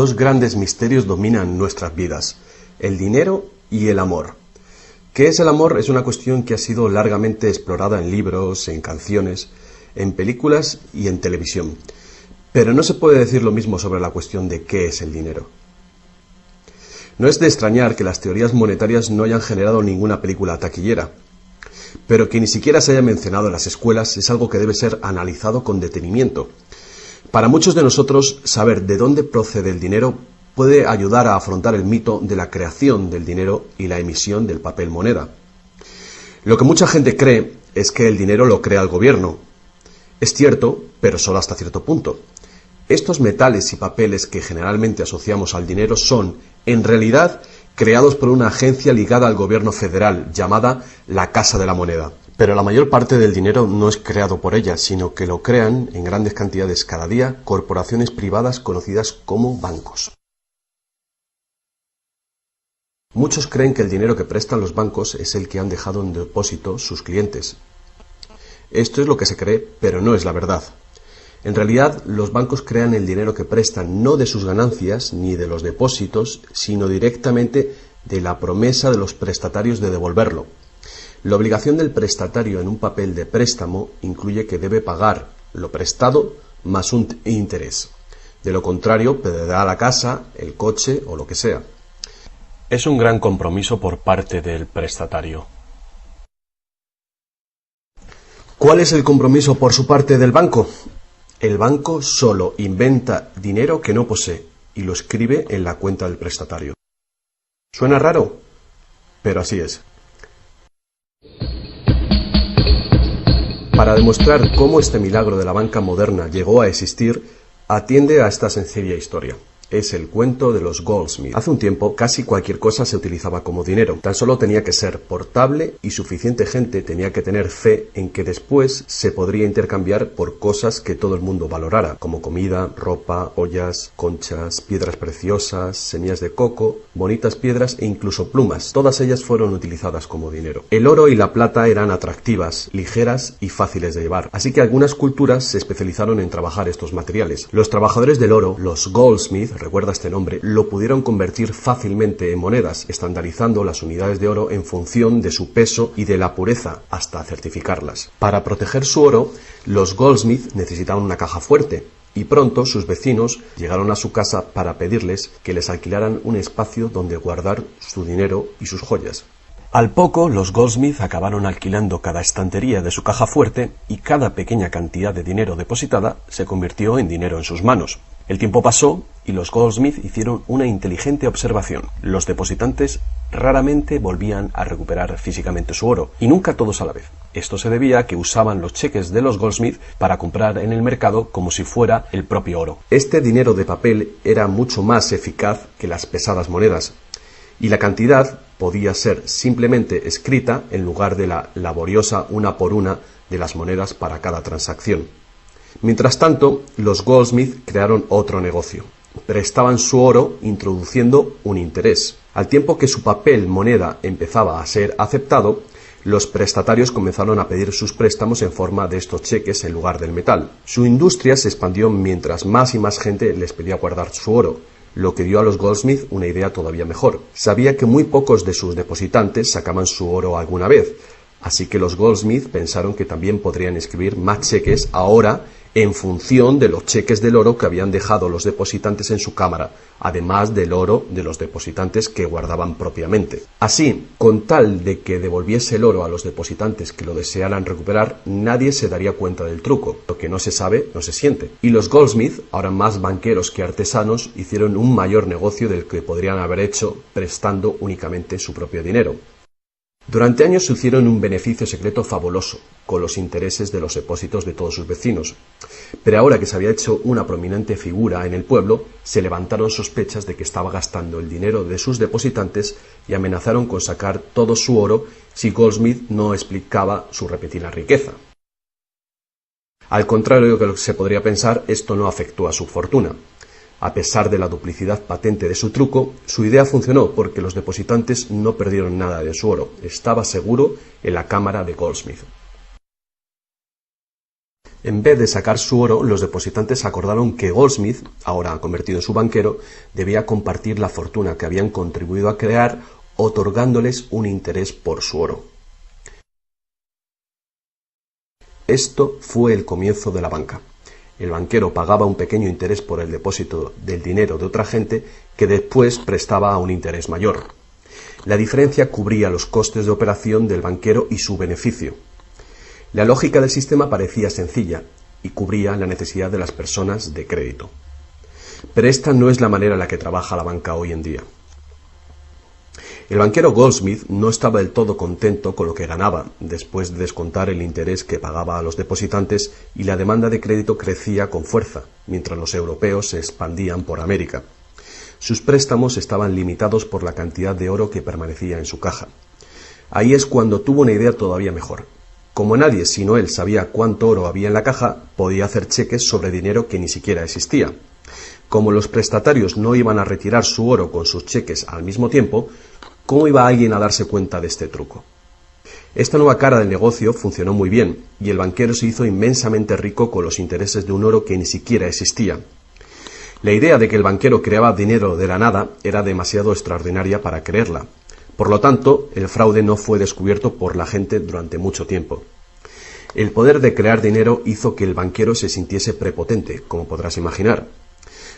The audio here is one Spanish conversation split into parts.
dos grandes misterios dominan nuestras vidas: el dinero y el amor. ¿Qué es el amor? Es una cuestión que ha sido largamente explorada en libros, en canciones, en películas y en televisión. Pero no se puede decir lo mismo sobre la cuestión de qué es el dinero. No es de extrañar que las teorías monetarias no hayan generado ninguna película taquillera, pero que ni siquiera se haya mencionado en las escuelas es algo que debe ser analizado con detenimiento. Para muchos de nosotros, saber de dónde procede el dinero puede ayudar a afrontar el mito de la creación del dinero y la emisión del papel moneda. Lo que mucha gente cree es que el dinero lo crea el gobierno. Es cierto, pero solo hasta cierto punto. Estos metales y papeles que generalmente asociamos al dinero son, en realidad, creados por una agencia ligada al gobierno federal, llamada la Casa de la Moneda. Pero la mayor parte del dinero no es creado por ella, sino que lo crean en grandes cantidades cada día corporaciones privadas conocidas como bancos. Muchos creen que el dinero que prestan los bancos es el que han dejado en depósito sus clientes. Esto es lo que se cree, pero no es la verdad. En realidad, los bancos crean el dinero que prestan no de sus ganancias ni de los depósitos, sino directamente de la promesa de los prestatarios de devolverlo. La obligación del prestatario en un papel de préstamo incluye que debe pagar lo prestado más un interés. De lo contrario, perderá la casa, el coche o lo que sea. Es un gran compromiso por parte del prestatario. ¿Cuál es el compromiso por su parte del banco? El banco solo inventa dinero que no posee y lo escribe en la cuenta del prestatario. ¿Suena raro? Pero así es. Para demostrar cómo este milagro de la banca moderna llegó a existir, atiende a esta sencilla historia. Es el cuento de los Goldsmith. Hace un tiempo, casi cualquier cosa se utilizaba como dinero. Tan solo tenía que ser portable y suficiente gente tenía que tener fe en que después se podría intercambiar por cosas que todo el mundo valorara, como comida, ropa, ollas, conchas, piedras preciosas, semillas de coco, bonitas piedras e incluso plumas. Todas ellas fueron utilizadas como dinero. El oro y la plata eran atractivas, ligeras y fáciles de llevar, así que algunas culturas se especializaron en trabajar estos materiales. Los trabajadores del oro, los Goldsmith, recuerda este nombre, lo pudieron convertir fácilmente en monedas, estandarizando las unidades de oro en función de su peso y de la pureza, hasta certificarlas. Para proteger su oro, los Goldsmith necesitaban una caja fuerte, y pronto sus vecinos llegaron a su casa para pedirles que les alquilaran un espacio donde guardar su dinero y sus joyas. Al poco, los Goldsmith acabaron alquilando cada estantería de su caja fuerte y cada pequeña cantidad de dinero depositada se convirtió en dinero en sus manos. El tiempo pasó y los Goldsmith hicieron una inteligente observación. Los depositantes raramente volvían a recuperar físicamente su oro, y nunca todos a la vez. Esto se debía a que usaban los cheques de los Goldsmith para comprar en el mercado como si fuera el propio oro. Este dinero de papel era mucho más eficaz que las pesadas monedas, y la cantidad podía ser simplemente escrita en lugar de la laboriosa una por una de las monedas para cada transacción. Mientras tanto, los Goldsmith crearon otro negocio. Prestaban su oro introduciendo un interés. Al tiempo que su papel moneda empezaba a ser aceptado, los prestatarios comenzaron a pedir sus préstamos en forma de estos cheques en lugar del metal. Su industria se expandió mientras más y más gente les pedía guardar su oro, lo que dio a los Goldsmith una idea todavía mejor. Sabía que muy pocos de sus depositantes sacaban su oro alguna vez, así que los Goldsmith pensaron que también podrían escribir más cheques ahora en función de los cheques del oro que habían dejado los depositantes en su cámara, además del oro de los depositantes que guardaban propiamente. Así, con tal de que devolviese el oro a los depositantes que lo desearan recuperar, nadie se daría cuenta del truco. Lo que no se sabe, no se siente. Y los Goldsmith, ahora más banqueros que artesanos, hicieron un mayor negocio del que podrían haber hecho prestando únicamente su propio dinero. Durante años se hicieron un beneficio secreto fabuloso, con los intereses de los depósitos de todos sus vecinos. Pero ahora que se había hecho una prominente figura en el pueblo, se levantaron sospechas de que estaba gastando el dinero de sus depositantes y amenazaron con sacar todo su oro si Goldsmith no explicaba su repentina riqueza. Al contrario de lo que se podría pensar, esto no afectó a su fortuna. A pesar de la duplicidad patente de su truco, su idea funcionó porque los depositantes no perdieron nada de su oro. Estaba seguro en la cámara de Goldsmith. En vez de sacar su oro, los depositantes acordaron que Goldsmith, ahora convertido en su banquero, debía compartir la fortuna que habían contribuido a crear, otorgándoles un interés por su oro. Esto fue el comienzo de la banca. El banquero pagaba un pequeño interés por el depósito del dinero de otra gente que después prestaba a un interés mayor. La diferencia cubría los costes de operación del banquero y su beneficio. La lógica del sistema parecía sencilla y cubría la necesidad de las personas de crédito. Pero esta no es la manera en la que trabaja la banca hoy en día. El banquero Goldsmith no estaba del todo contento con lo que ganaba, después de descontar el interés que pagaba a los depositantes, y la demanda de crédito crecía con fuerza, mientras los europeos se expandían por América. Sus préstamos estaban limitados por la cantidad de oro que permanecía en su caja. Ahí es cuando tuvo una idea todavía mejor. Como nadie sino él sabía cuánto oro había en la caja, podía hacer cheques sobre dinero que ni siquiera existía. Como los prestatarios no iban a retirar su oro con sus cheques al mismo tiempo, ¿cómo iba alguien a darse cuenta de este truco? Esta nueva cara del negocio funcionó muy bien, y el banquero se hizo inmensamente rico con los intereses de un oro que ni siquiera existía. La idea de que el banquero creaba dinero de la nada era demasiado extraordinaria para creerla. Por lo tanto, el fraude no fue descubierto por la gente durante mucho tiempo. El poder de crear dinero hizo que el banquero se sintiese prepotente, como podrás imaginar.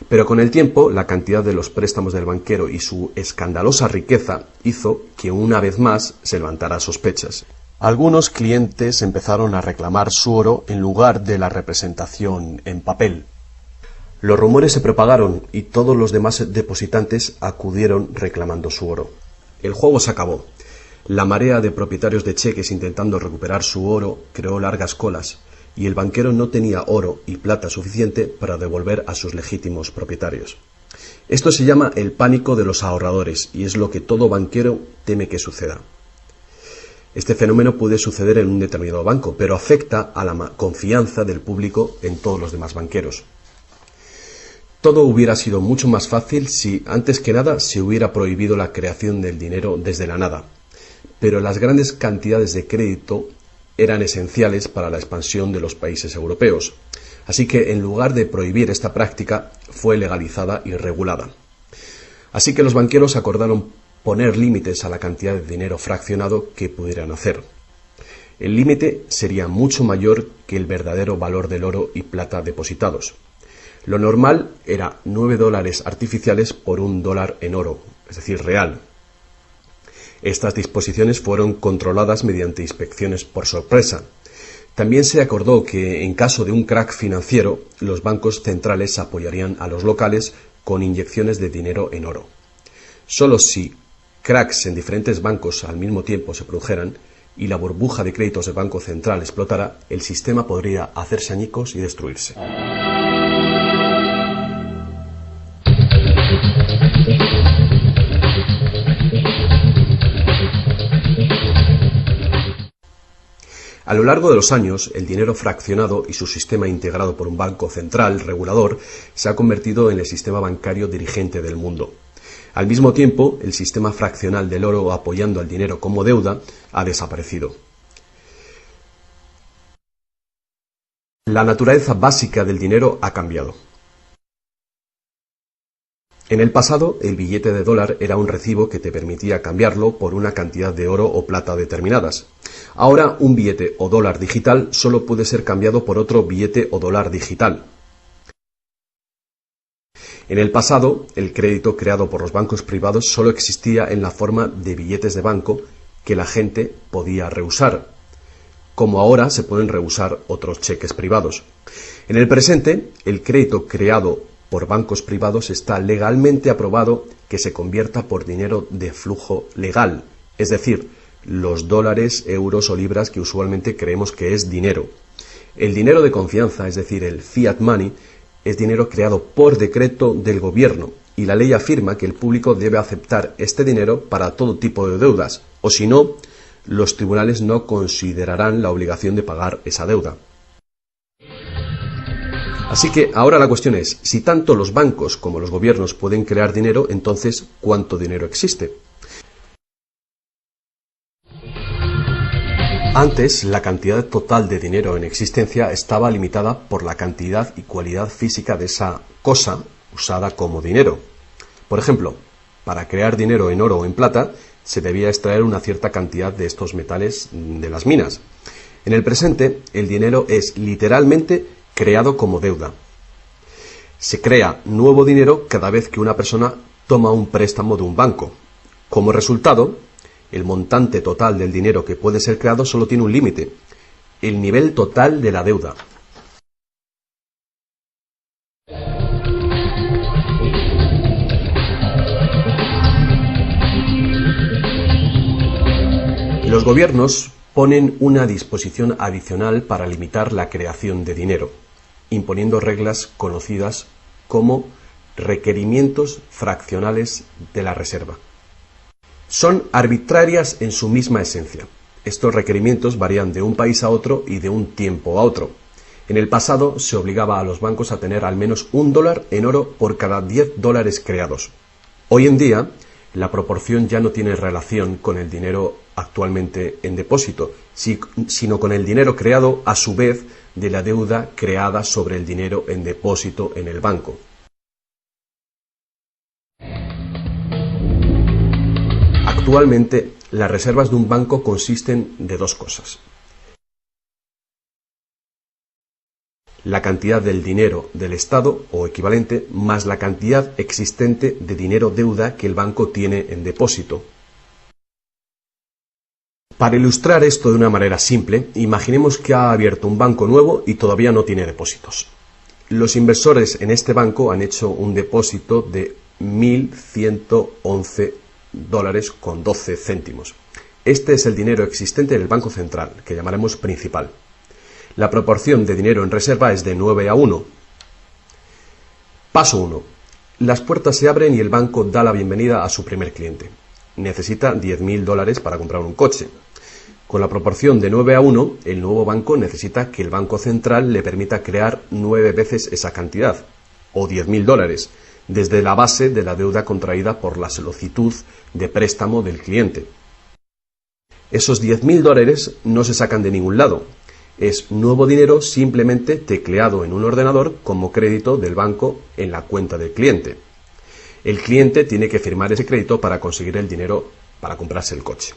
Pero con el tiempo, la cantidad de los préstamos del banquero y su escandalosa riqueza hizo que una vez más se levantara sospechas. Algunos clientes empezaron a reclamar su oro en lugar de la representación en papel. Los rumores se propagaron y todos los demás depositantes acudieron reclamando su oro. El juego se acabó. La marea de propietarios de cheques intentando recuperar su oro creó largas colas, y el banquero no tenía oro y plata suficiente para devolver a sus legítimos propietarios. Esto se llama el pánico de los ahorradores, y es lo que todo banquero teme que suceda. Este fenómeno puede suceder en un determinado banco, pero afecta a la confianza del público en todos los demás banqueros. Todo hubiera sido mucho más fácil si, antes que nada, se hubiera prohibido la creación del dinero desde la nada. Pero las grandes cantidades de crédito eran esenciales para la expansión de los países europeos. Así que, en lugar de prohibir esta práctica, fue legalizada y regulada. Así que los banqueros acordaron poner límites a la cantidad de dinero fraccionado que pudieran hacer. El límite sería mucho mayor que el verdadero valor del oro y plata depositados. Lo normal era $9 artificiales por $1 en oro, es decir, real. Estas disposiciones fueron controladas mediante inspecciones por sorpresa. También se acordó que, en caso de un crack financiero, los bancos centrales apoyarían a los locales con inyecciones de dinero en oro. Solo si cracks en diferentes bancos al mismo tiempo se produjeran y la burbuja de créditos del Banco Central explotara, el sistema podría hacerse añicos y destruirse. A lo largo de los años, el dinero fraccionado y su sistema integrado por un banco central regulador se ha convertido en el sistema bancario dirigente del mundo. Al mismo tiempo, el sistema fraccional del oro apoyando al dinero como deuda ha desaparecido. La naturaleza básica del dinero ha cambiado. En el pasado, el billete de dólar era un recibo que te permitía cambiarlo por una cantidad de oro o plata determinadas. Ahora, un billete o dólar digital solo puede ser cambiado por otro billete o dólar digital. En el pasado, el crédito creado por los bancos privados solo existía en la forma de billetes de banco que la gente podía rehusar, como ahora se pueden rehusar otros cheques privados. En el presente, el crédito creado por bancos privados está legalmente aprobado que se convierta por dinero de flujo legal, es decir, los dólares, euros o libras que usualmente creemos que es dinero. El dinero de confianza, es decir, el fiat money, es dinero creado por decreto del gobierno, y la ley afirma que el público debe aceptar este dinero para todo tipo de deudas, o si no, los tribunales no considerarán la obligación de pagar esa deuda. Así que ahora la cuestión es, si tanto los bancos como los gobiernos pueden crear dinero, entonces, ¿cuánto dinero existe? Antes, la cantidad total de dinero en existencia estaba limitada por la cantidad y cualidad física de esa cosa usada como dinero. Por ejemplo, para crear dinero en oro o en plata, se debía extraer una cierta cantidad de estos metales de las minas. En el presente, el dinero es literalmente creado como deuda. Se crea nuevo dinero cada vez que una persona toma un préstamo de un banco. Como resultado, el montante total del dinero que puede ser creado solo tiene un límite: el nivel total de la deuda. Los gobiernos ponen una disposición adicional para limitar la creación de dinero, imponiendo reglas conocidas como requerimientos fraccionales de la reserva. Son arbitrarias en su misma esencia. Estos requerimientos varían de un país a otro y de un tiempo a otro. En el pasado se obligaba a los bancos a tener al menos $1 en oro por cada $10 creados. Hoy en día, la proporción ya no tiene relación con el dinero actualmente en depósito, sino con el dinero creado a su vez de la deuda creada sobre el dinero en depósito en el banco. Actualmente, las reservas de un banco consisten de dos cosas: la cantidad del dinero del Estado o equivalente más la cantidad existente de dinero deuda que el banco tiene en depósito. Para ilustrar esto de una manera simple, imaginemos que ha abierto un banco nuevo y todavía no tiene depósitos. Los inversores en este banco han hecho un depósito de $1.111,12. Este es el dinero existente en el Banco Central, que llamaremos principal. La proporción de dinero en reserva es de 9:1. Paso 1. Las puertas se abren y el banco da la bienvenida a su primer cliente. Necesita $10.000 para comprar un coche. Con la proporción de 9:1, el nuevo banco necesita que el Banco Central le permita crear 9 veces esa cantidad, o $10.000, desde la base de la deuda contraída por la solicitud de préstamo del cliente. Esos $10.000 no se sacan de ningún lado. Es nuevo dinero simplemente tecleado en un ordenador como crédito del banco en la cuenta del cliente. El cliente tiene que firmar ese crédito para conseguir el dinero para comprarse el coche.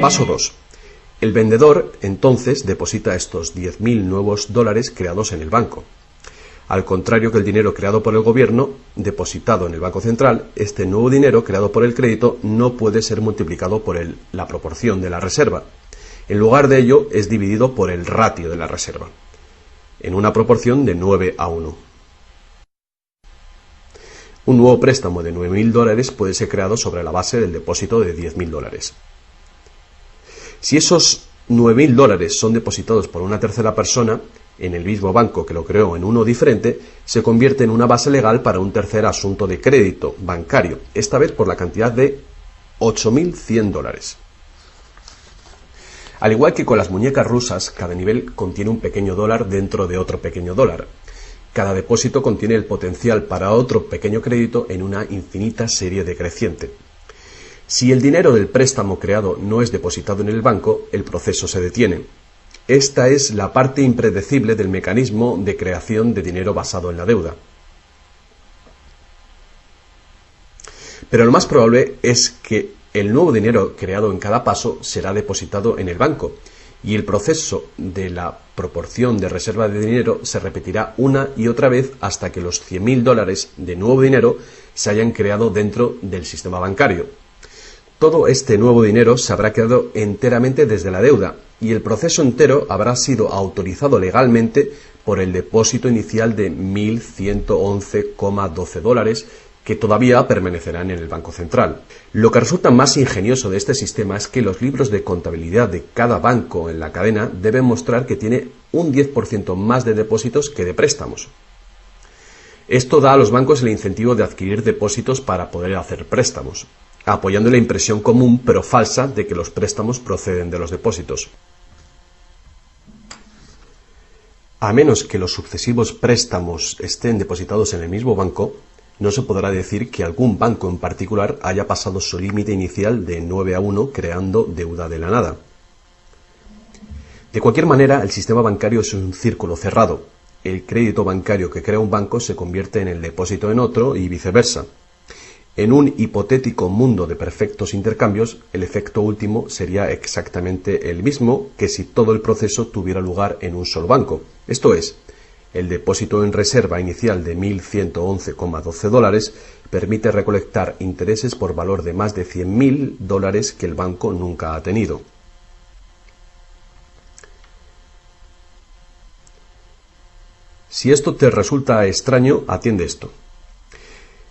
Paso 2. El vendedor entonces deposita estos 10.000 nuevos dólares creados en el banco. Al contrario que el dinero creado por el gobierno, depositado en el Banco Central, este nuevo dinero creado por el crédito no puede ser multiplicado por la proporción de la reserva. En lugar de ello, es dividido por el ratio de la reserva, en una proporción de 9:1. Un nuevo préstamo de $9.000 puede ser creado sobre la base del depósito de $10.000. Si esos $9.000 son depositados por una tercera persona en el mismo banco que lo creó en uno diferente, se convierte en una base legal para un tercer asunto de crédito bancario, esta vez por la cantidad de $8.100. Al igual que con las muñecas rusas, cada nivel contiene un pequeño dólar dentro de otro pequeño dólar. Cada depósito contiene el potencial para otro pequeño crédito en una infinita serie decreciente. Si el dinero del préstamo creado no es depositado en el banco, el proceso se detiene. Esta es la parte impredecible del mecanismo de creación de dinero basado en la deuda. Pero lo más probable es que el nuevo dinero creado en cada paso será depositado en el banco, y el proceso de la proporción de reserva de dinero se repetirá una y otra vez hasta que los $100.000 de nuevo dinero se hayan creado dentro del sistema bancario. Todo este nuevo dinero se habrá creado enteramente desde la deuda, y el proceso entero habrá sido autorizado legalmente por el depósito inicial de $1.111,12 que todavía permanecerán en el Banco Central. Lo que resulta más ingenioso de este sistema es que los libros de contabilidad de cada banco en la cadena deben mostrar que tiene un 10% más de depósitos que de préstamos. Esto da a los bancos el incentivo de adquirir depósitos para poder hacer préstamos, apoyando la impresión común pero falsa de que los préstamos proceden de los depósitos. A menos que los sucesivos préstamos estén depositados en el mismo banco, no se podrá decir que algún banco en particular haya pasado su límite inicial de 9-1 creando deuda de la nada. De cualquier manera, el sistema bancario es un círculo cerrado. El crédito bancario que crea un banco se convierte en el depósito en otro y viceversa. En un hipotético mundo de perfectos intercambios, el efecto último sería exactamente el mismo que si todo el proceso tuviera lugar en un solo banco. Esto es, el depósito en reserva inicial de $1.111,12 permite recolectar intereses por valor de más de $100.000 que el banco nunca ha tenido. Si esto te resulta extraño, atiende esto.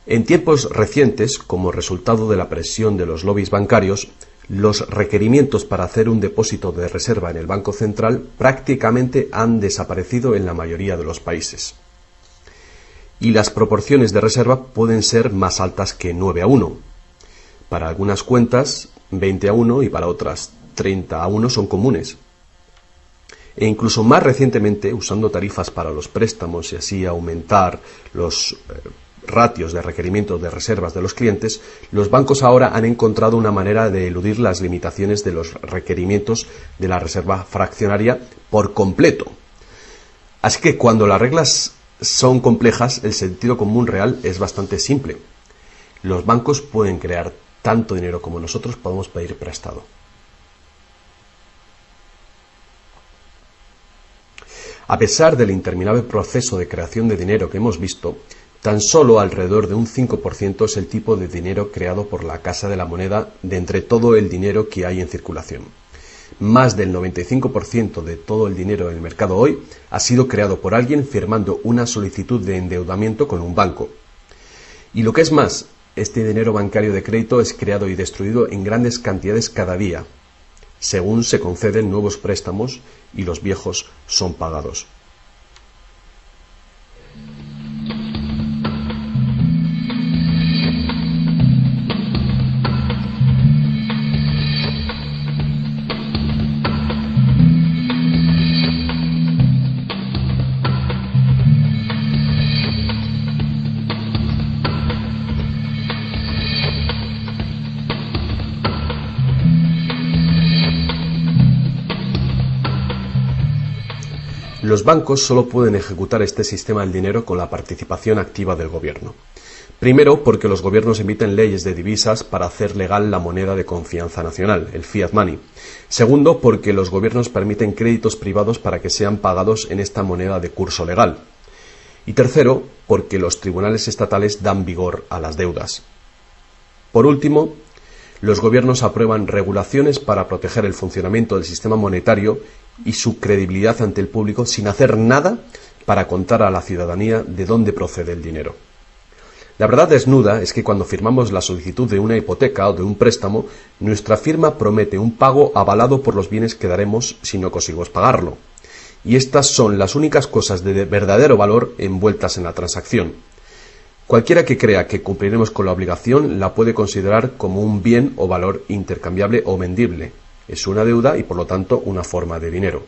En tiempos recientes, como resultado de la presión de los lobbies bancarios, los requerimientos para hacer un depósito de reserva en el Banco Central prácticamente han desaparecido en la mayoría de los países. Y las proporciones de reserva pueden ser más altas que 9-1. Para algunas cuentas, 20-1 y para otras 30-1 son comunes. E incluso más recientemente, usando tarifas para los préstamos y así aumentar los ratios de requerimientos de reservas de los clientes, los bancos ahora han encontrado una manera de eludir las limitaciones de los requerimientos de la reserva fraccionaria por completo. Así que cuando las reglas son complejas, el sentido común real es bastante simple. Los bancos pueden crear tanto dinero como nosotros podemos pedir prestado. A pesar del interminable proceso de creación de dinero que hemos visto, tan solo alrededor de un 5% es el tipo de dinero creado por la Casa de la Moneda de entre todo el dinero que hay en circulación. Más del 95% de todo el dinero en el mercado hoy ha sido creado por alguien firmando una solicitud de endeudamiento con un banco. Y lo que es más, este dinero bancario de crédito es creado y destruido en grandes cantidades cada día, según se conceden nuevos préstamos y los viejos son pagados. Los bancos solo pueden ejecutar este sistema del dinero con la participación activa del gobierno. Primero, porque los gobiernos emiten leyes de divisas para hacer legal la moneda de confianza nacional, el fiat money. Segundo, porque los gobiernos permiten créditos privados para que sean pagados en esta moneda de curso legal. Y tercero, porque los tribunales estatales dan vigor a las deudas. Por último, los gobiernos aprueban regulaciones para proteger el funcionamiento del sistema monetario y su credibilidad ante el público sin hacer nada para contar a la ciudadanía de dónde procede el dinero. La verdad desnuda es que cuando firmamos la solicitud de una hipoteca o de un préstamo, nuestra firma promete un pago avalado por los bienes que daremos si no conseguimos pagarlo. Y estas son las únicas cosas de verdadero valor envueltas en la transacción. Cualquiera que crea que cumpliremos con la obligación la puede considerar como un bien o valor intercambiable o vendible. Es una deuda y por lo tanto una forma de dinero.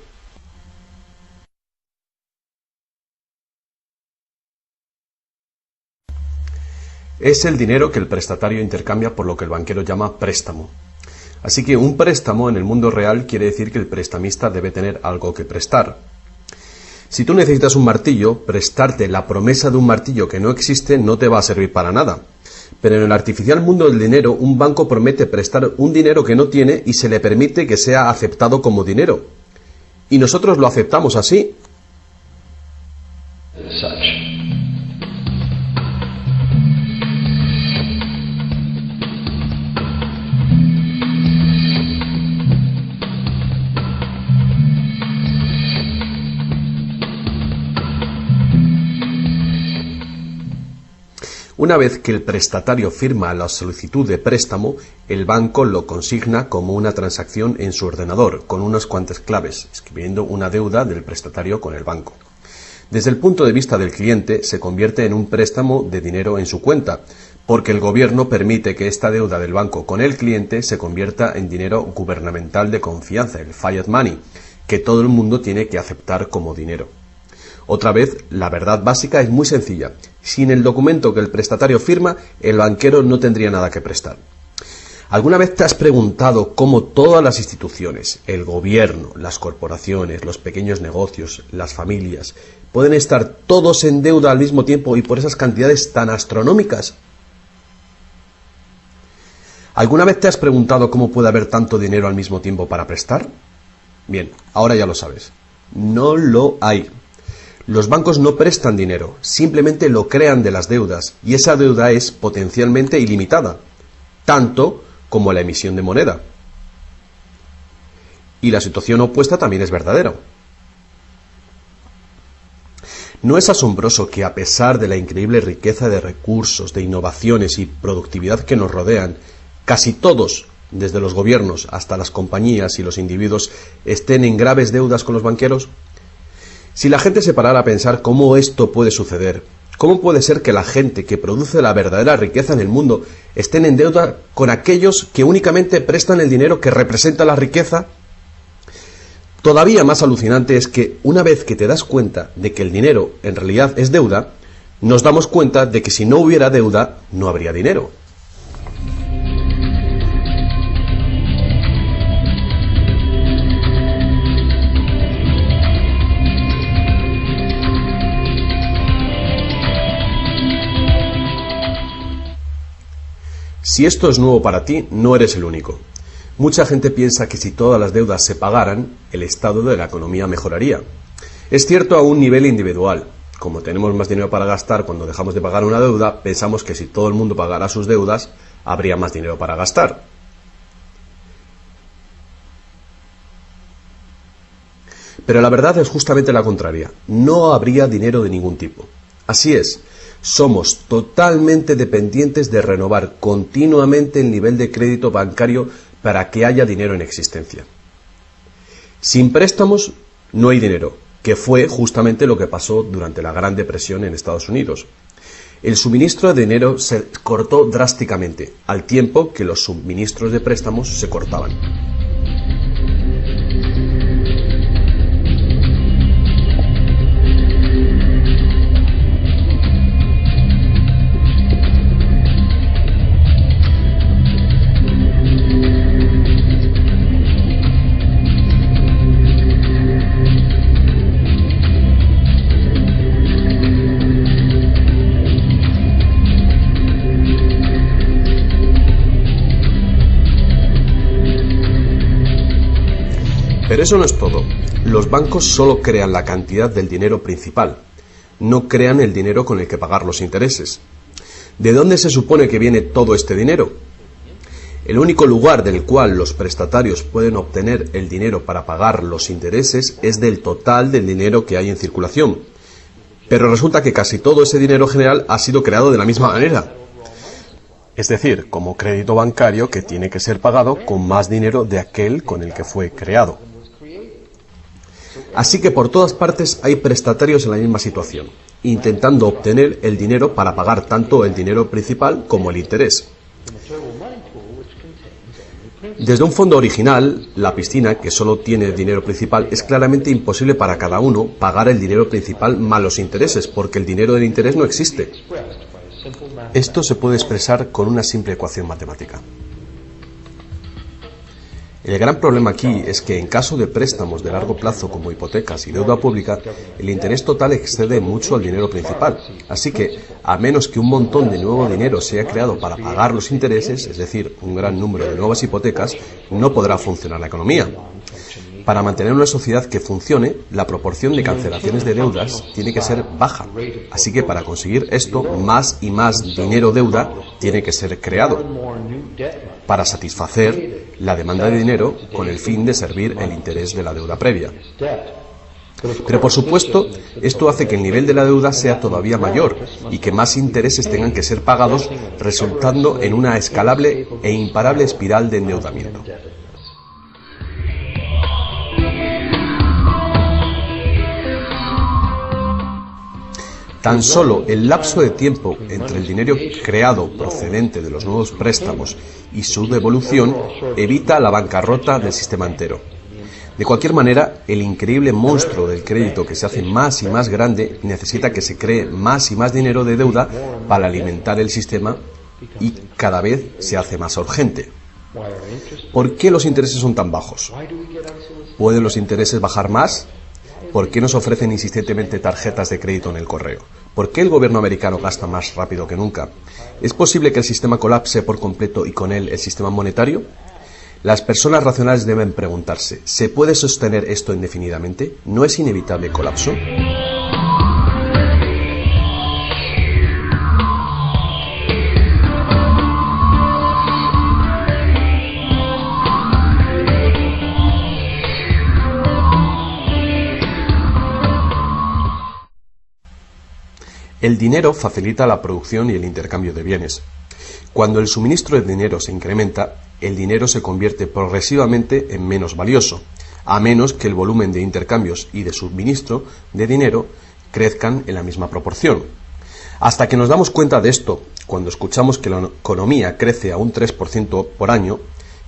Es el dinero que el prestatario intercambia por lo que el banquero llama préstamo. Así que un préstamo en el mundo real quiere decir que el prestamista debe tener algo que prestar. Si tú necesitas un martillo, prestarte la promesa de un martillo que no existe no te va a servir para nada. Pero en el artificial mundo del dinero, un banco promete prestar un dinero que no tiene y se le permite que sea aceptado como dinero. Y nosotros lo aceptamos así. Una vez que el prestatario firma la solicitud de préstamo, el banco lo consigna como una transacción en su ordenador, con unas cuantas claves, escribiendo una deuda del prestatario con el banco. Desde el punto de vista del cliente, se convierte en un préstamo de dinero en su cuenta, porque el gobierno permite que esta deuda del banco con el cliente se convierta en dinero gubernamental de confianza, el fiat money, que todo el mundo tiene que aceptar como dinero. Otra vez, la verdad básica es muy sencilla. Sin el documento que el prestatario firma, el banquero no tendría nada que prestar. ¿Alguna vez te has preguntado cómo todas las instituciones, el gobierno, las corporaciones, los pequeños negocios, las familias, pueden estar todos en deuda al mismo tiempo y por esas cantidades tan astronómicas? ¿Alguna vez te has preguntado cómo puede haber tanto dinero al mismo tiempo para prestar? Bien, ahora ya lo sabes. No lo hay. Los bancos no prestan dinero, simplemente lo crean de las deudas, y esa deuda es potencialmente ilimitada, tanto como la emisión de moneda. Y la situación opuesta también es verdadera. ¿No es asombroso que a pesar de la increíble riqueza de recursos, de innovaciones y productividad que nos rodean, casi todos, desde los gobiernos hasta las compañías y los individuos, estén en graves deudas con los banqueros? Si la gente se parara a pensar cómo esto puede suceder, ¿cómo puede ser que la gente que produce la verdadera riqueza en el mundo estén en deuda con aquellos que únicamente prestan el dinero que representa la riqueza? Todavía más alucinante es que una vez que te das cuenta de que el dinero en realidad es deuda, nos damos cuenta de que si no hubiera deuda, no habría dinero. Si esto es nuevo para ti, no eres el único. Mucha gente piensa que si todas las deudas se pagaran, el estado de la economía mejoraría. Es cierto a un nivel individual. Como tenemos más dinero para gastar cuando dejamos de pagar una deuda, pensamos que si todo el mundo pagara sus deudas, habría más dinero para gastar. Pero la verdad es justamente la contraria. No habría dinero de ningún tipo. Así es. Somos totalmente dependientes de renovar continuamente el nivel de crédito bancario para que haya dinero en existencia. Sin préstamos no hay dinero, que fue justamente lo que pasó durante la Gran Depresión en Estados Unidos. El suministro de dinero se cortó drásticamente, al tiempo que los suministros de préstamos se cortaban. Pero eso no es todo. Los bancos solo crean la cantidad del dinero principal. No crean el dinero con el que pagar los intereses. ¿De dónde se supone que viene todo este dinero? El único lugar del cual los prestatarios pueden obtener el dinero para pagar los intereses es del total del dinero que hay en circulación. Pero resulta que casi todo ese dinero general ha sido creado de la misma manera. Es decir, como crédito bancario que tiene que ser pagado con más dinero de aquel con el que fue creado. Así que por todas partes hay prestatarios en la misma situación, intentando obtener el dinero para pagar tanto el dinero principal como el interés. Desde un fondo original, la piscina, que solo tiene dinero principal, es claramente imposible para cada uno pagar el dinero principal más los intereses, porque el dinero del interés no existe. Esto se puede expresar con una simple ecuación matemática. El gran problema aquí es que en caso de préstamos de largo plazo como hipotecas y deuda pública, el interés total excede mucho al dinero principal. Así que, a menos que un montón de nuevo dinero sea creado para pagar los intereses, es decir, un gran número de nuevas hipotecas, no podrá funcionar la economía. Para mantener una sociedad que funcione, la proporción de cancelaciones de deudas tiene que ser baja. Así que para conseguir esto, más y más dinero deuda tiene que ser creado para satisfacer la demanda de dinero con el fin de servir el interés de la deuda previa. Pero por supuesto, esto hace que el nivel de la deuda sea todavía mayor y que más intereses tengan que ser pagados, resultando en una escalable e imparable espiral de endeudamiento. Tan solo el lapso de tiempo entre el dinero creado procedente de los nuevos préstamos y su devolución evita la bancarrota del sistema entero. De cualquier manera, el increíble monstruo del crédito que se hace más y más grande necesita que se cree más y más dinero de deuda para alimentar el sistema y cada vez se hace más urgente. ¿Por qué los intereses son tan bajos? ¿Pueden los intereses bajar más? ¿Por qué nos ofrecen insistentemente tarjetas de crédito en el correo? ¿Por qué el gobierno americano gasta más rápido que nunca? ¿Es posible que el sistema colapse por completo y con él el sistema monetario? Las personas racionales deben preguntarse, ¿se puede sostener esto indefinidamente? ¿No es inevitable el colapso? El dinero facilita la producción y el intercambio de bienes. Cuando el suministro de dinero se incrementa, el dinero se convierte progresivamente en menos valioso, a menos que el volumen de intercambios y de suministro de dinero crezcan en la misma proporción. Hasta que nos damos cuenta de esto, cuando escuchamos que la economía crece a un 3% por año,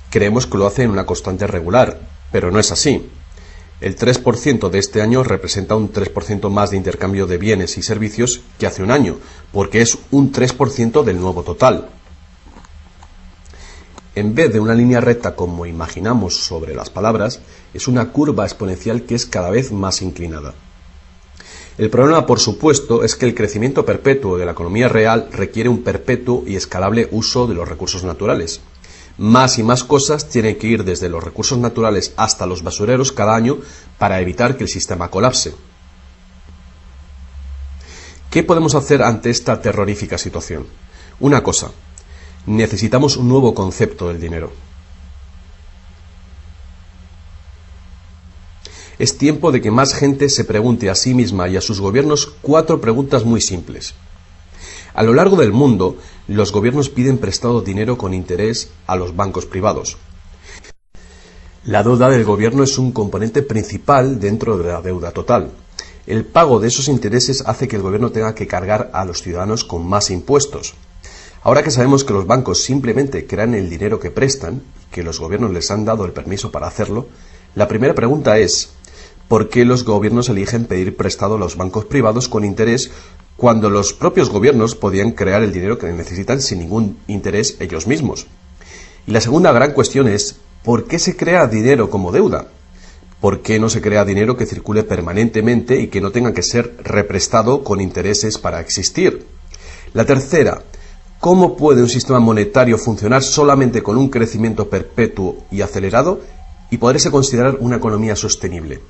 creemos que lo hace en una constante regular, pero no es así. El 3% de este año representa un 3% más de intercambio de bienes y servicios que hace un año, porque es un 3% del nuevo total. En vez de una línea recta como imaginamos sobre las palabras, es una curva exponencial que es cada vez más inclinada. El problema, por supuesto, es que el crecimiento perpetuo de la economía real requiere un perpetuo y escalable uso de los recursos naturales. Más y más cosas tienen que ir desde los recursos naturales hasta los basureros cada año para evitar que el sistema colapse. ¿Qué podemos hacer ante esta terrorífica situación? Una cosa, necesitamos un nuevo concepto del dinero. Es tiempo de que más gente se pregunte a sí misma y a sus gobiernos 4 preguntas muy simples. A lo largo del mundo, los gobiernos piden prestado dinero con interés a los bancos privados. La deuda del gobierno es un componente principal dentro de la deuda total. El pago de esos intereses hace que el gobierno tenga que cargar a los ciudadanos con más impuestos. Ahora que sabemos que los bancos simplemente crean el dinero que prestan y que los gobiernos les han dado el permiso para hacerlo, la primera pregunta es ¿por qué los gobiernos eligen pedir prestado a los bancos privados con interés cuando los propios gobiernos podían crear el dinero que necesitan sin ningún interés ellos mismos? Y la segunda gran cuestión es ¿por qué se crea dinero como deuda? ¿Por qué no se crea dinero que circule permanentemente y que no tenga que ser represtado con intereses para existir? La tercera, ¿cómo puede un sistema monetario funcionar solamente con un crecimiento perpetuo y acelerado y poderse considerar una economía sostenible?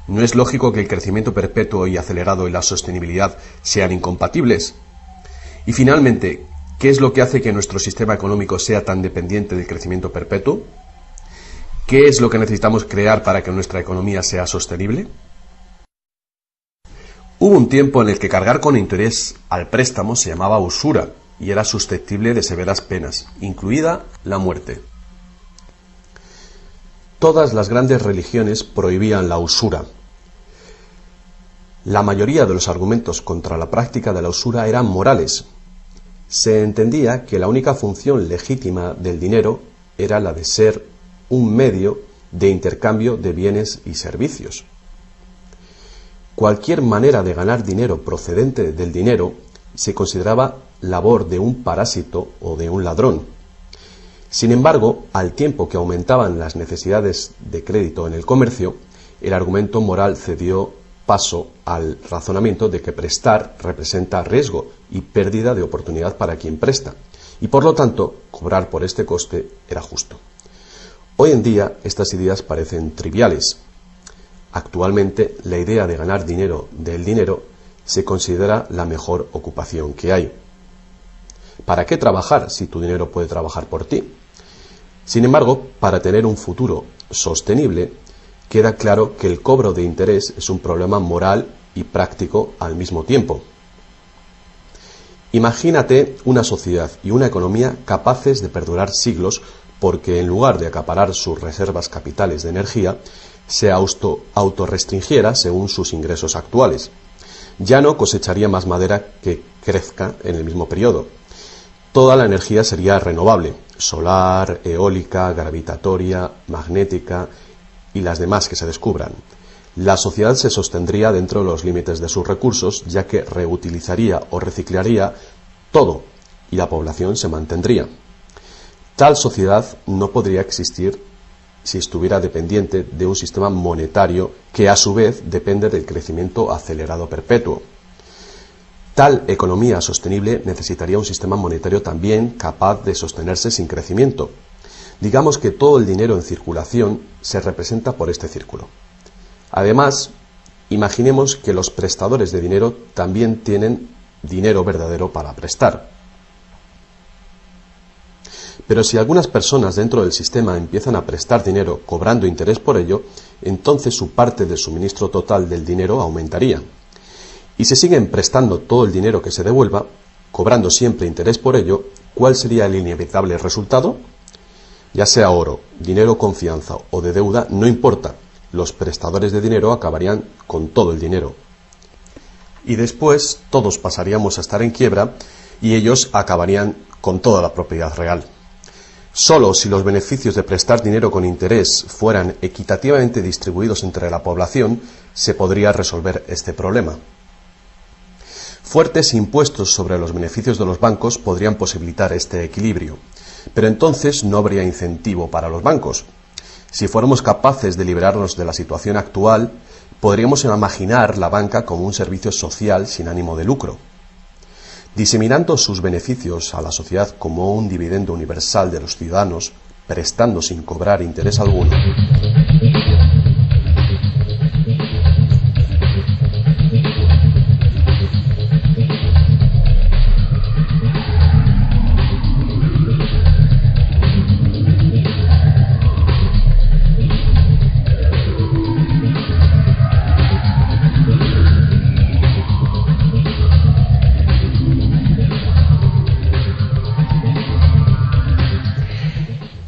¿No es lógico que el crecimiento perpetuo y acelerado y la sostenibilidad sean incompatibles? Y finalmente, ¿qué es lo que hace que nuestro sistema económico sea tan dependiente del crecimiento perpetuo? ¿Qué es lo que necesitamos crear para que nuestra economía sea sostenible? Hubo un tiempo en el que cargar con interés al préstamo se llamaba usura y era susceptible de severas penas, incluida la muerte. Todas las grandes religiones prohibían la usura. La mayoría de los argumentos contra la práctica de la usura eran morales. Se entendía que la única función legítima del dinero era la de ser un medio de intercambio de bienes y servicios. Cualquier manera de ganar dinero procedente del dinero se consideraba labor de un parásito o de un ladrón. Sin embargo, al tiempo que aumentaban las necesidades de crédito en el comercio, el argumento moral cedió paso al razonamiento de que prestar representa riesgo y pérdida de oportunidad para quien presta, y por lo tanto, cobrar por este coste era justo. Hoy en día, estas ideas parecen triviales. Actualmente, la idea de ganar dinero del dinero se considera la mejor ocupación que hay. ¿Para qué trabajar si tu dinero puede trabajar por ti? Sin embargo, para tener un futuro sostenible, queda claro que el cobro de interés es un problema moral y práctico al mismo tiempo. Imagínate una sociedad y una economía capaces de perdurar siglos porque en lugar de acaparar sus reservas capitales de energía, se autorrestringiera según sus ingresos actuales. Ya no cosecharía más madera que crezca en el mismo periodo. Toda la energía sería renovable, solar, eólica, gravitatoria, magnética, y las demás que se descubran. La sociedad se sostendría dentro de los límites de sus recursos, ya que reutilizaría o reciclaría todo y la población se mantendría. Tal sociedad no podría existir si estuviera dependiente de un sistema monetario que a su vez depende del crecimiento acelerado perpetuo. Tal economía sostenible necesitaría un sistema monetario también capaz de sostenerse sin crecimiento. Digamos que todo el dinero en circulación se representa por este círculo. Además, imaginemos que los prestadores de dinero también tienen dinero verdadero para prestar. Pero si algunas personas dentro del sistema empiezan a prestar dinero cobrando interés por ello, entonces su parte del suministro total del dinero aumentaría. Y si siguen prestando todo el dinero que se devuelva, cobrando siempre interés por ello, ¿cuál sería el inevitable resultado? Ya sea oro, dinero confianza o de deuda, no importa, los prestadores de dinero acabarían con todo el dinero. Y después todos pasaríamos a estar en quiebra y ellos acabarían con toda la propiedad real. Solo si los beneficios de prestar dinero con interés fueran equitativamente distribuidos entre la población, se podría resolver este problema. Fuertes impuestos sobre los beneficios de los bancos podrían posibilitar este equilibrio, pero entonces no habría incentivo para los bancos. Si fuéramos capaces de liberarnos de la situación actual, podríamos imaginar la banca como un servicio social sin ánimo de lucro. Diseminando sus beneficios a la sociedad como un dividendo universal de los ciudadanos, prestando sin cobrar interés alguno.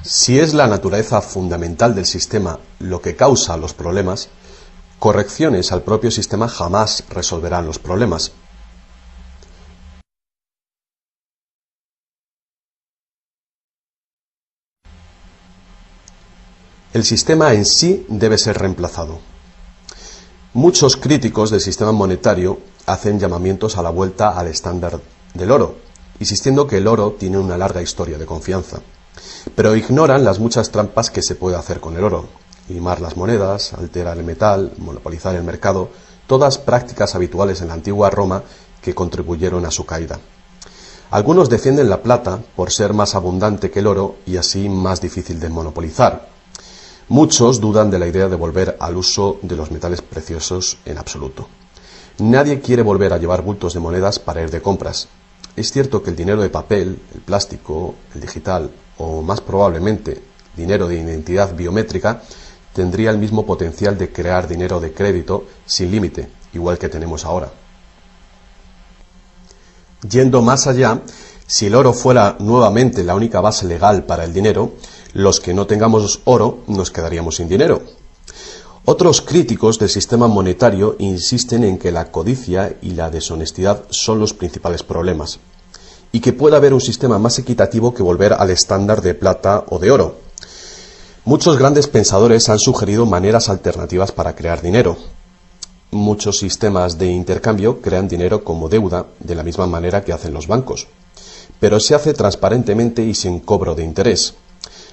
Si es la naturaleza fundamental del sistema lo que causa los problemas, correcciones al propio sistema jamás resolverán los problemas. El sistema en sí debe ser reemplazado. Muchos críticos del sistema monetario hacen llamamientos a la vuelta al estándar del oro, insistiendo que el oro tiene una larga historia de confianza. Pero ignoran las muchas trampas que se puede hacer con el oro: limar las monedas, alterar el metal, monopolizar el mercado, todas prácticas habituales en la antigua Roma que contribuyeron a su caída. Algunos defienden la plata por ser más abundante que el oro y así más difícil de monopolizar. Muchos dudan de la idea de volver al uso de los metales preciosos en absoluto. Nadie quiere volver a llevar bultos de monedas para ir de compras. Es cierto que el dinero de papel, el plástico, el digital o más probablemente dinero de identidad biométrica tendría el mismo potencial de crear dinero de crédito sin límite, igual que tenemos ahora. Yendo más allá, si el oro fuera nuevamente la única base legal para el dinero, los que no tengamos oro nos quedaríamos sin dinero. Otros críticos del sistema monetario insisten en que la codicia y la deshonestidad son los principales problemas, y que puede haber un sistema más equitativo que volver al estándar de plata o de oro. Muchos grandes pensadores han sugerido maneras alternativas para crear dinero. Muchos sistemas de intercambio crean dinero como deuda, de la misma manera que hacen los bancos, pero se hace transparentemente y sin cobro de interés.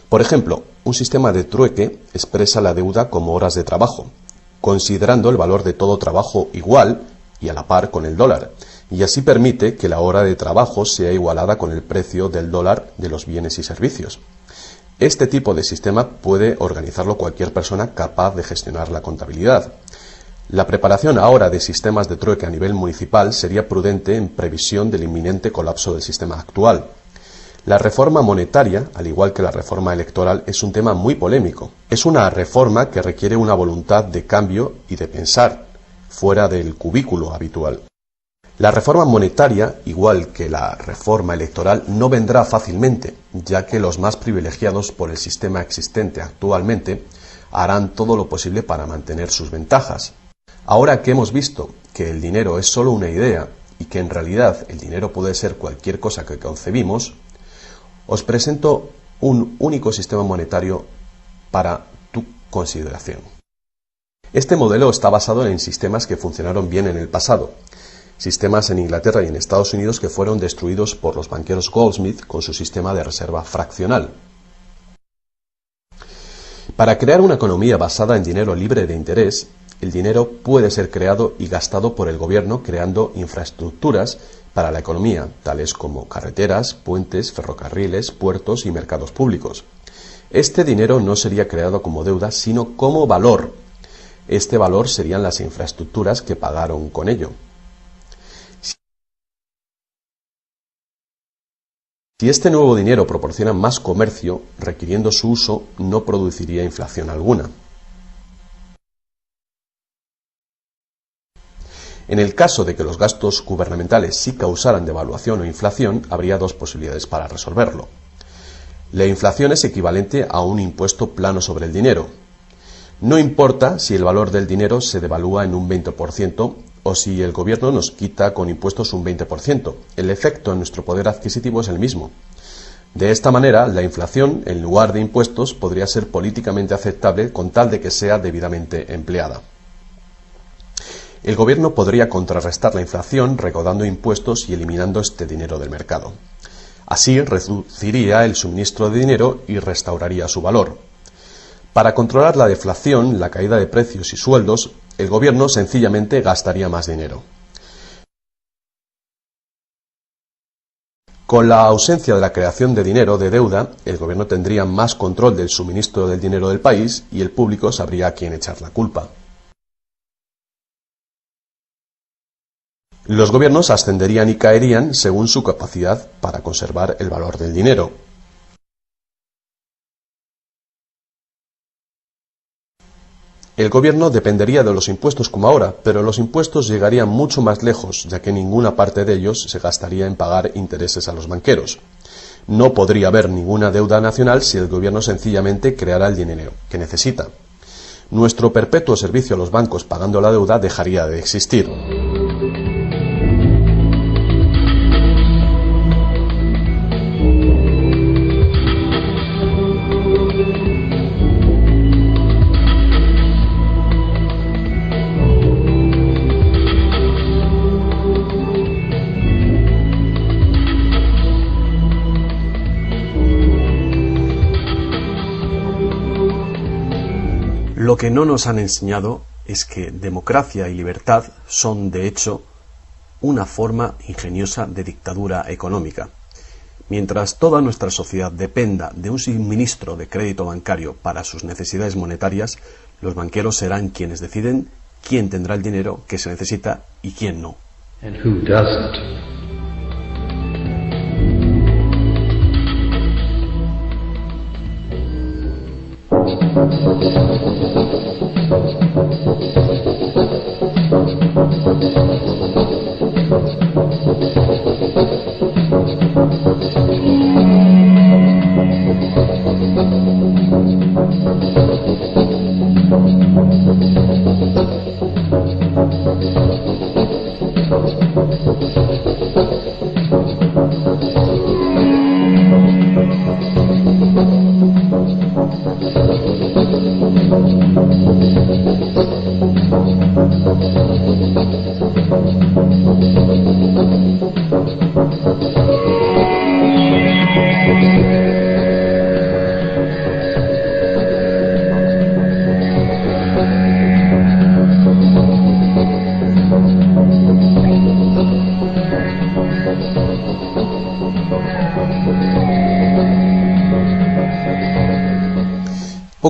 Por ejemplo, un sistema de trueque expresa la deuda como horas de trabajo, considerando el valor de todo trabajo igual y a la par con el dólar, y así permite que la hora de trabajo sea igualada con el precio del dólar de los bienes y servicios. Este tipo de sistema puede organizarlo cualquier persona capaz de gestionar la contabilidad. La preparación ahora de sistemas de trueque a nivel municipal sería prudente en previsión del inminente colapso del sistema actual. La reforma monetaria, al igual que la reforma electoral, es un tema muy polémico. Es una reforma que requiere una voluntad de cambio y de pensar, fuera del cubículo habitual. La reforma monetaria, igual que la reforma electoral, no vendrá fácilmente, ya que los más privilegiados por el sistema existente actualmente harán todo lo posible para mantener sus ventajas. Ahora que hemos visto que el dinero es solo una idea y que en realidad el dinero puede ser cualquier cosa que concebimos, os presento un único sistema monetario para tu consideración. Este modelo está basado en sistemas que funcionaron bien en el pasado, sistemas en Inglaterra y en Estados Unidos que fueron destruidos por los banqueros Goldsmith con su sistema de reserva fraccional. Para crear una economía basada en dinero libre de interés, el dinero puede ser creado y gastado por el gobierno creando infraestructuras para la economía, tales como carreteras, puentes, ferrocarriles, puertos y mercados públicos. Este dinero no sería creado como deuda, sino como valor. Este valor serían las infraestructuras que pagaron con ello. Si este nuevo dinero proporciona más comercio, requiriendo su uso, no produciría inflación alguna. En el caso de que los gastos gubernamentales sí causaran devaluación o inflación, habría dos posibilidades para resolverlo. La inflación es equivalente a un impuesto plano sobre el dinero. No importa si el valor del dinero se devalúa en un 20% o si el gobierno nos quita con impuestos un 20%. El efecto en nuestro poder adquisitivo es el mismo. De esta manera, la inflación, en lugar de impuestos, podría ser políticamente aceptable con tal de que sea debidamente empleada. El gobierno podría contrarrestar la inflación recaudando impuestos y eliminando este dinero del mercado. Así reduciría el suministro de dinero y restauraría su valor. Para controlar la deflación, la caída de precios y sueldos, el gobierno sencillamente gastaría más dinero. Con la ausencia de la creación de dinero de deuda, el gobierno tendría más control del suministro del dinero del país y el público sabría a quién echar la culpa. Los gobiernos ascenderían y caerían según su capacidad para conservar el valor del dinero. El gobierno dependería de los impuestos como ahora, pero los impuestos llegarían mucho más lejos, ya que ninguna parte de ellos se gastaría en pagar intereses a los banqueros. No podría haber ninguna deuda nacional si el gobierno sencillamente creara el dinero que necesita. Nuestro perpetuo servicio a los bancos pagando la deuda dejaría de existir. Lo que no nos han enseñado es que democracia y libertad son, de hecho, una forma ingeniosa de dictadura económica. Mientras toda nuestra sociedad dependa de un suministro de crédito bancario para sus necesidades monetarias, los banqueros serán quienes deciden quién tendrá el dinero que se necesita y quién no. And who doesn't?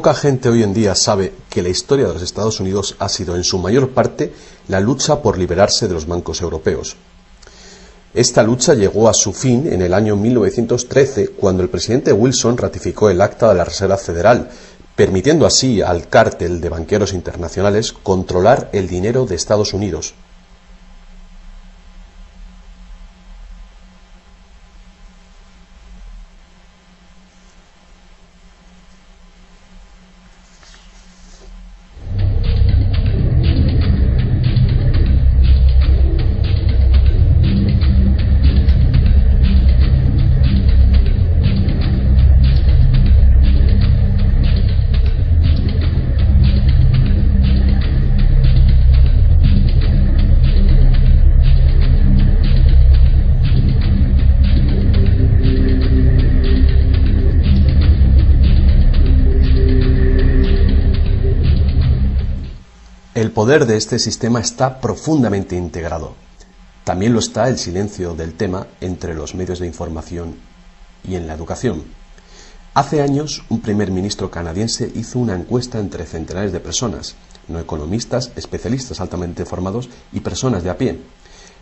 Poca gente hoy en día sabe que la historia de los Estados Unidos ha sido en su mayor parte la lucha por liberarse de los bancos europeos. Esta lucha llegó a su fin en el año 1913, cuando el presidente Wilson ratificó el Acta de la Reserva Federal, permitiendo así al cártel de banqueros internacionales controlar el dinero de Estados Unidos. El poder de este sistema está profundamente integrado. También lo está el silencio del tema entre los medios de información y en la educación. Hace años, un primer ministro canadiense hizo una encuesta entre centenares de personas, no economistas, especialistas altamente formados y personas de a pie.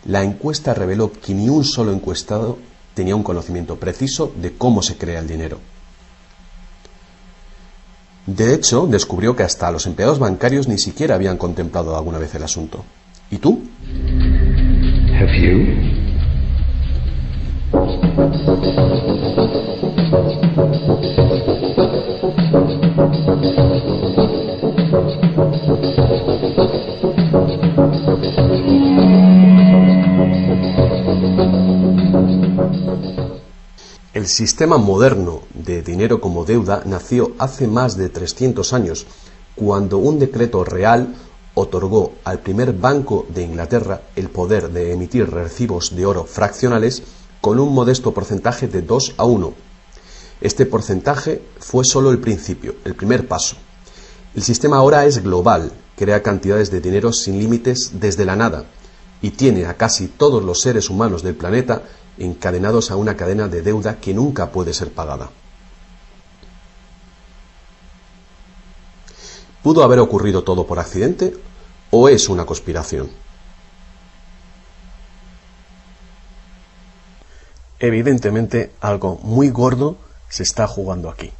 La encuesta reveló que ni un solo encuestado tenía un conocimiento preciso de cómo se crea el dinero. De hecho, descubrió que hasta los empleados bancarios ni siquiera habían contemplado alguna vez el asunto. ¿Y tú? Have you? El sistema moderno de dinero como deuda nació hace más de 300 años, cuando un decreto real otorgó al primer Banco de Inglaterra el poder de emitir recibos de oro fraccionales con un modesto porcentaje de 2:1. Este porcentaje fue solo el principio, el primer paso. El sistema ahora es global, crea cantidades de dinero sin límites desde la nada y tiene a casi todos los seres humanos del planeta encadenados a una cadena de deuda que nunca puede ser pagada. ¿Pudo haber ocurrido todo por accidente o es una conspiración? Evidentemente, algo muy gordo se está jugando aquí.